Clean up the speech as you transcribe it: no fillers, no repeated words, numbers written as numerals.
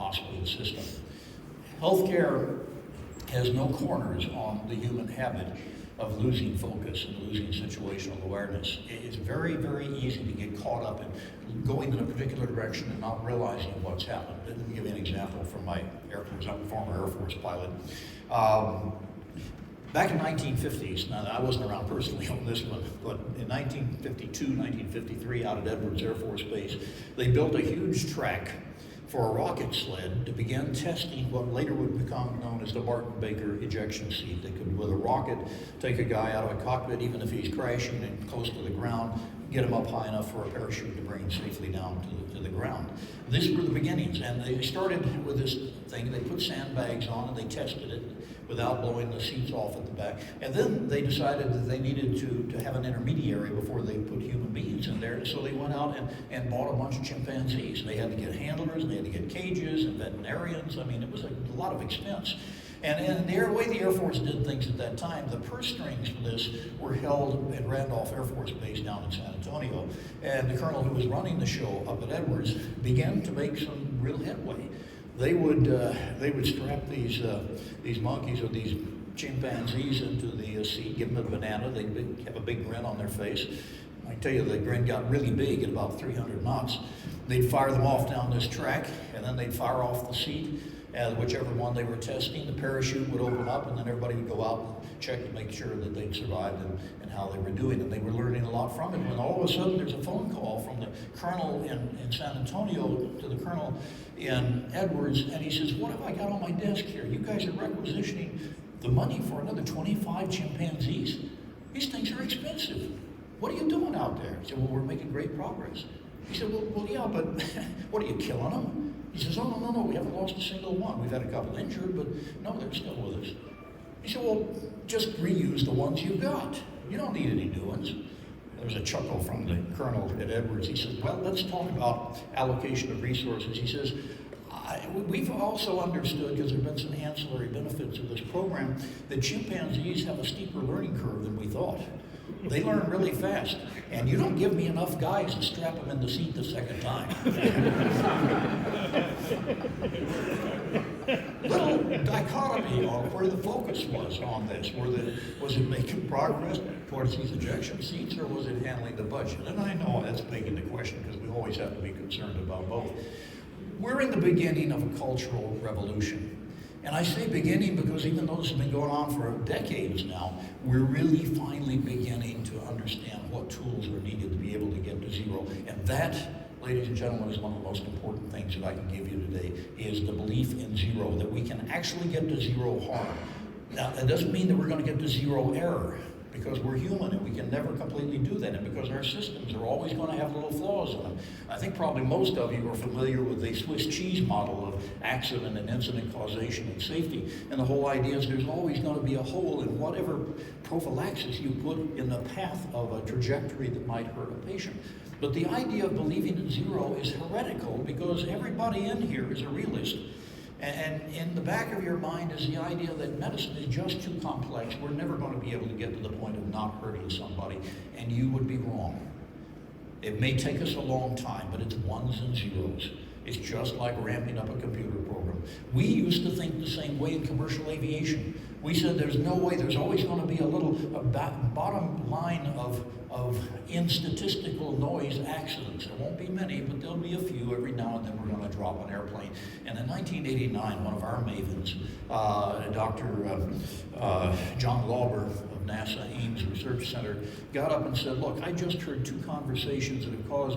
hospital system. Healthcare has no corners on the human habit of losing focus and losing situational awareness. It's very, very easy to get caught up in going in a particular direction and not realizing what's happened. Let me give you an example from my Air Force. I'm a former Air Force pilot. Back in 1950s, now I wasn't around personally on this one, but in 1952, 1953, out at Edwards Air Force Base, they built a huge track for a rocket sled to begin testing what later would become known as the Martin Baker ejection seat. They could, with a rocket, take a guy out of a cockpit, even if he's crashing and close to the ground, get him up high enough for a parachute to bring him safely down to the ground. These were the beginnings, and they started with this thing. They put sandbags on and they tested it without blowing the seats off at the back. And then they decided that they needed to have an intermediary before they put human beings in there. So they went out and bought a bunch of chimpanzees. They had to get handlers, and they had to get cages and veterinarians. I mean, it was a lot of expense. And the way the Air Force did things at that time, the purse strings for this were held at Randolph Air Force Base down in San Antonio. And the colonel who was running the show up at Edwards began to make some real headway. They would strap these monkeys or these chimpanzees into the seat, give them a banana. They'd have a big grin on their face. I tell you, the grin got really big at about 300 knots. They'd fire them off down this track, and then they'd fire off the seat. Whichever one they were testing, the parachute would open up, and then everybody would go out and check to make sure that they'd survived and how they were doing. And they were learning a lot from it. When all of a sudden there's a phone call from the colonel in San Antonio to the colonel in Edwards, and he says, "What have I got on my desk here? You guys are requisitioning the money for another 25 chimpanzees. These things are expensive. What are you doing out there?" He said, "Well, we're making great progress." He said, well, yeah, but what, are you killing them?" He says, "Oh, no, we haven't lost a single one. We've had a couple injured, but no, they're still with us." He said, "Well, just reuse the ones you've got. You don't need any new ones." There was a chuckle from the colonel at Edwards. He said, "Well, let's talk about allocation of resources." He says, "We've also understood, because there have been some ancillary benefits of this program, that chimpanzees have a steeper learning curve than we thought. They learn really fast, and you don't give me enough guys to strap them in the seat the second time." Little dichotomy on where the focus was on this. Was it making progress towards these ejection seats, or was it handling the budget? And I know that's begging the question, because we always have to be concerned about both. We're in the beginning of a cultural revolution. And I say beginning because even though this has been going on for decades now, we're really finally beginning to understand what tools are needed to be able to get to zero. And that, ladies and gentlemen, is one of the most important things that I can give you today, is the belief in zero, that we can actually get to zero harm. Now, that doesn't mean that we're going to get to zero error, because we're human and we can never completely do that, and because our systems are always going to have little flaws in them. I think probably most of you are familiar with the Swiss cheese model of accident and incident causation and safety, and the whole idea is there's always going to be a hole in whatever prophylaxis you put in the path of a trajectory that might hurt a patient. But the idea of believing in zero is heretical, because everybody in here is a realist. And in the back of your mind is the idea that medicine is just too complex. We're never going to be able to get to the point of not hurting somebody, and you would be wrong. It may take us a long time, but it's ones and zeros. It's just like ramping up a computer program. We used to think the same way in commercial aviation. We said there's no way, there's always going to be a bottom line of in statistical noise accidents. There won't be many, but there'll be a few. Every now and then we're going to drop an airplane. And in 1989, one of our mavens, Dr. John Lauber of NASA Ames Research Center, got up and said, "Look, I just heard two conversations that have caused